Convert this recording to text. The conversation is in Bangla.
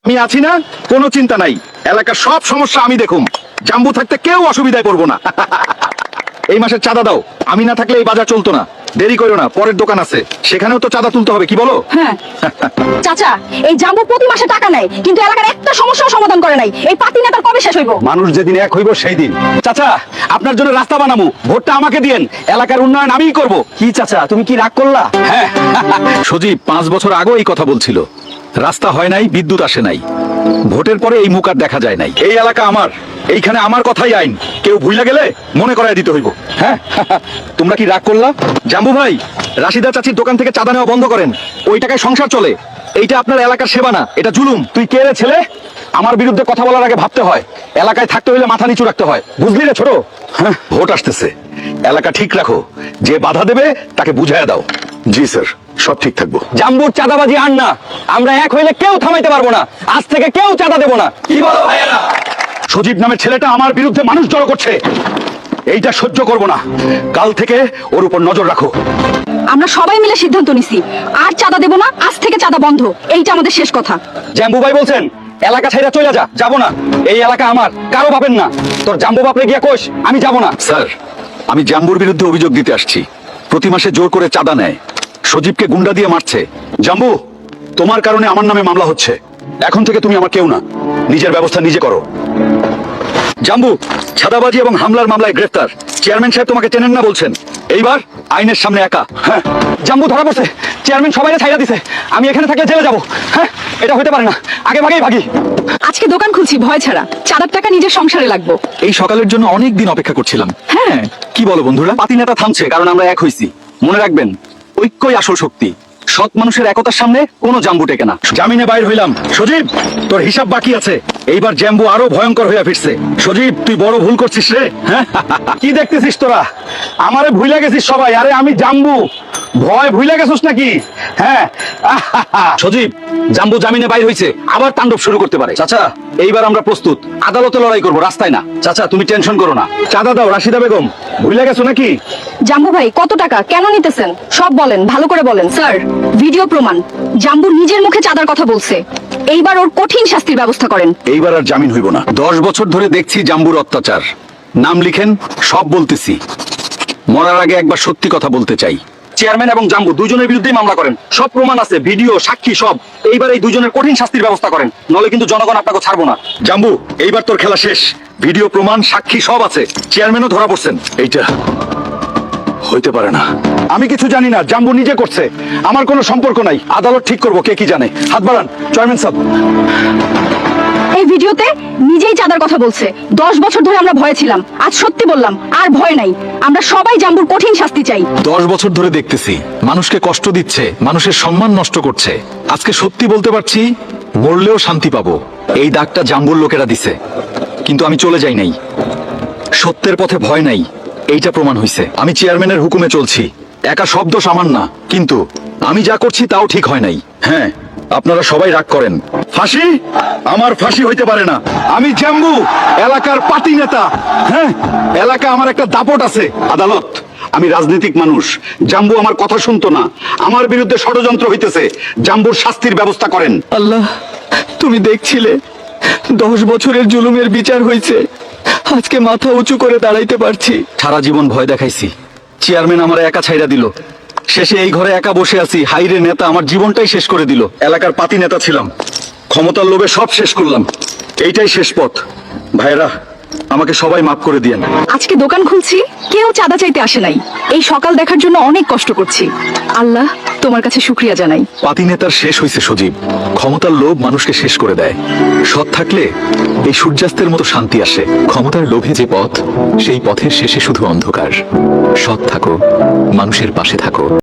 আমি আছি না, কোনো চিন্তা নাই। এলাকার সব সমস্যা আমি দেখুম। জাম্বু থাকতে কেউ অসুবিধায় পড়বো না। এই মাসের চাঁদা দাও, আমি না থাকলে এই বাজার চলতো না। দেরি করো না, পরের দোকান আছে, সেখানেও তো চাঁদা তুলতে হবে, কি বলো? হ্যাঁ চাচা, এই জাম্বু প্রতি মাসে টাকা নেয় কিন্তু এলাকার একটা সমস্যাও সমাধান করে নাই। এই পাতি নেতার কবে শেষ হইব? মানুষ যেদিন এক হইব সেই দিন। চাচা, আপনার জন্য রাস্তা বানাবো, ভোটটা আমাকে দিয়েন, এলাকার উন্নয়ন আমিই করব। কি চাচা, তুমি কি রাগ করলা? হ্যাঁ। সজীব 5 বছর আগেও এই কথা বলছিল। রাস্তা হয় নাই, বিদ্যুৎ আসে নাই, ভোটের পরে এই মুখ আর দেখা যায় নাই। এই এলাকা আমার, এইখানে আমার কথাই আইন, কেউ ভুইলা গেলে মনে করায় দিতে হইব। হ্যাঁ। তোমরা কি রাগ করলা? জাম্বু ভাই, রাশিদা চাচির দোকান থেকে চাঁদা নেওয়া বন্ধ করেন, ওই টাকায় সংসার চলে। এইটা আপনার এলাকার সেবা না, এটা জুলুম। তুই কে রে ছেলে? আমার বিরুদ্ধে কথা বলার আগে ভাবতে হয়, এলাকায় থাকতে হইলে মাথা নিচু রাখতে হয়, বুঝলি রে ছোট? হ্যাঁ, ভোট আসতেছে, এলাকা ঠিক রাখো, যে বাধা দেবে তাকে বুঝাইয়া দাও। জি স্যার, সব ঠিক থাকবো। জাম্বুর চাঁদাবাজি আর না, আমরা এক হইলে কেউ থামাইতে পারবো না। আজ থেকে কেউ চাঁদা দেবো না। কি বলো ভাইয়েরা? সজীব নামের ছেলেটা আমার বিরুদ্ধে মানুষ জড়ো করছে, এইটা সহ্য করব না। কাল থেকে ওর উপর নজর রাখো। আমরা সবাই মিলে সিদ্ধান্ত নিছি, আর চাঁদা দেব না, আজ থেকে চাঁদা বন্ধ। এইটা আমাদের শেষ কথা। জাম্বু ভাই বলছেন এলাকা ছাইরা চলে যা। যাবো না, এই এলাকা আমার, কারো পাবেন না। তোর জাম্বু বাপরে গিয়া কোষ আমি যাব না। স্যার, আমি জাম্বুর বিরুদ্ধে অভিযোগ দিতে আসছি। প্রতি মাসে জোর করে চাঁদা নেয়, সজীবকে গুন্ডা দিয়ে মারছে। জাম্বু, তোমার কারণে আমার নামে মামলা হচ্ছে। এখন থেকে তুমি আমার কেউ না, নিজের ব্যবস্থা নিজে করো। জাম্বু ছাদাবাজি এবং হামলার মামলায় গ্রেফতার। চেয়ারম্যান সাহেব তোমাকে চেনেন না বলছেন, এইবার আইনের সামনে একা। হ্যাঁ, জাম্বু ধরা পড়ছে, চেয়ারম্যান সবাইকে ছাইড়া দিছে। আমি এখানে থাকলে জেলে যাবো। হ্যাঁ, এটা হতে পারে না, আগে ভাগেই ভাগি। আজকে দোকান খুলছি ভয় ছাড়া, চাঁদার টাকা নিজের সংসারে লাগবো। এই সকালের জন্য অনেক দিন অপেক্ষা করছিলাম। হ্যাঁ, কি বলো বন্ধুরা? পাতি নেতা থামছে কারণ আমরা এক হইছি। মনে রাখবেন, ঐক্যই আসল শক্তি। সৎ মানুষের একতার সামনে কোনো জাম্বু টেকে না। জামিনে বাইর হইলাম। সজীব, তোর হিসাব বাকি আছে। এইবার জাম্বু আরো ভয়ঙ্কর হইয়া ফিরছে। সজীব, তুই বড় ভুল করছিস রে। হ্যাঁ, কি দেখতেছিস তোরা? আমারে ভুইলা গেছিস সবাই। আরে আমি জাম্বু, ভয় ভুইলা গেছিস নাকি? হ্যাঁ। সজীব, জাম্বু জামিনে বাইর হইছে, আবার তাণ্ডব শুরু করতে পারে। চাচা, এইবার আমরা প্রস্তুত, আদালতে লড়াই করবো, রাস্তায় না। চাচা, তুমি টেনশন করো না। চাঁদা দাও রাশিদা বেগম। ভুইলা গেছো নাকি? জাম্বু ভাই, কত টাকা কেন নিতেছেন? সব বলেন, ভালো করে বলেন। স্যার, ভিডিও প্রমাণ, জাম্বু নিজের মুখে চাঁদার কথা বলছে। এইবার ওর কঠিন শাস্তির ব্যবস্থা করেন। এইবার আর জামিন হইব না। 10 বছর ধরে দেখছি জাম্বুর অত্যাচার। নাম লিখেন, সব বলতেছি। মরার আগে একবার সত্যি কথা বলতে চাই। চেয়ারম্যান এবং জাম্বু দুজনের বিরুদ্ধেই মামলা করেন, সব প্রমাণ আছে, ভিডিও, সাক্ষী সব। এইবার এই দুজনের কঠিন শাস্তির ব্যবস্থা করেন, নলে কিন্তু জনগণ আপনাকে ছাড়বো না। জাম্বু, এইবার তোর খেলা শেষ। ভিডিও, প্রমাণ, সাক্ষী সব আছে, চেয়ারম্যানও ধরা পড়ছেন। এইটা হইতে পারে না। আমি কিছু জানি না, জাম্বু নিজে করছে, আমার কোনো সম্পর্ক নাই। আদালত ঠিক করবো, কে কি জানে। হাত বাড়ান চেয়ারম্যান সাহেব। এই ভিডিওতে নিজেই চাঁদার কথা বলছে। 10 বছর ধরে আমরা ভয়ে ছিলাম, আজ সত্যি বললাম, আর ভয় নাই। আমরা সবাই জাম্বুর কঠিন শাস্তি চাই। 10 বছর ধরে দেখতেছি মানুষকে কষ্ট দিচ্ছে, মানুষের সম্মান নষ্ট করছে। আজকে সত্যি বলতে পারছি, মরলেও শান্তি পাবো। এই দাগটা জাম্বুর লোকেরা দিছে, কিন্তু আমি চলে যাই নাই। সত্যের পথে ভয় নাই, এইটা প্রমাণ হইছে। আমি চেয়ারম্যানের হুকুমে চলছি, একা সব দোষ আমার না, কিন্তু আমি যা করছি তাও ঠিক হয় নাই। হ্যাঁ, আপনারা সবাই রাগ করেন। ফাঁসি? আমার ফাঁসি হইতে পারে না। আমি জাম্বু, এলাকার পার্টি নেতা। হ্যাঁ, এলাকা আমার একটা দাপট আছে। আদালত, আমি রাজনৈতিক মানুষ। জাম্বু আমার কথা শুনতো না, আমার বিরুদ্ধে ষড়যন্ত্র হইতেছে। জাম্বুর শাস্তির ব্যবস্থা করেন। আল্লাহ, তুমি দেখছিলে 10 বছরের জুলুমের বিচার হয়েছে। আজকে মাথা উঁচু করে দাঁড়াইতে পারছি। সারা জীবন ভয় দেখাইছি, চেয়ারম্যান আমার একা ছাইড়া দিল। শেষে এই ঘরে একা বসে আছি। হাইরে নেতা আমার জীবনটাই শেষ করে দিল। এলাকার পাতি নেতা ছিলাম, ক্ষমতার লোভে সব শেষ করলাম। এইটাই শেষ পথ। ভাইরা, আমাকে সবাই মাফ করে দিয়েন। আজকে দোকান খুলছি, কেউ চাঁদা চাইতে আসে নাই। এই সকাল দেখার জন্য অনেক কষ্ট করছি। আল্লাহ, তোমার কাছে শুকরিয়া জানাই। পাতি নেতার শেষ হয়েছে সজীব। ক্ষমতার লোভ মানুষকে শেষ করে দেয়। সৎ থাকলে এই সূর্যাস্তের মতো শান্তি আসে। ক্ষমতার লোভে যে পথ, সেই পথের শেষে শুধু অন্ধকার। সৎ থাকো, মানুষের পাশে থাকো।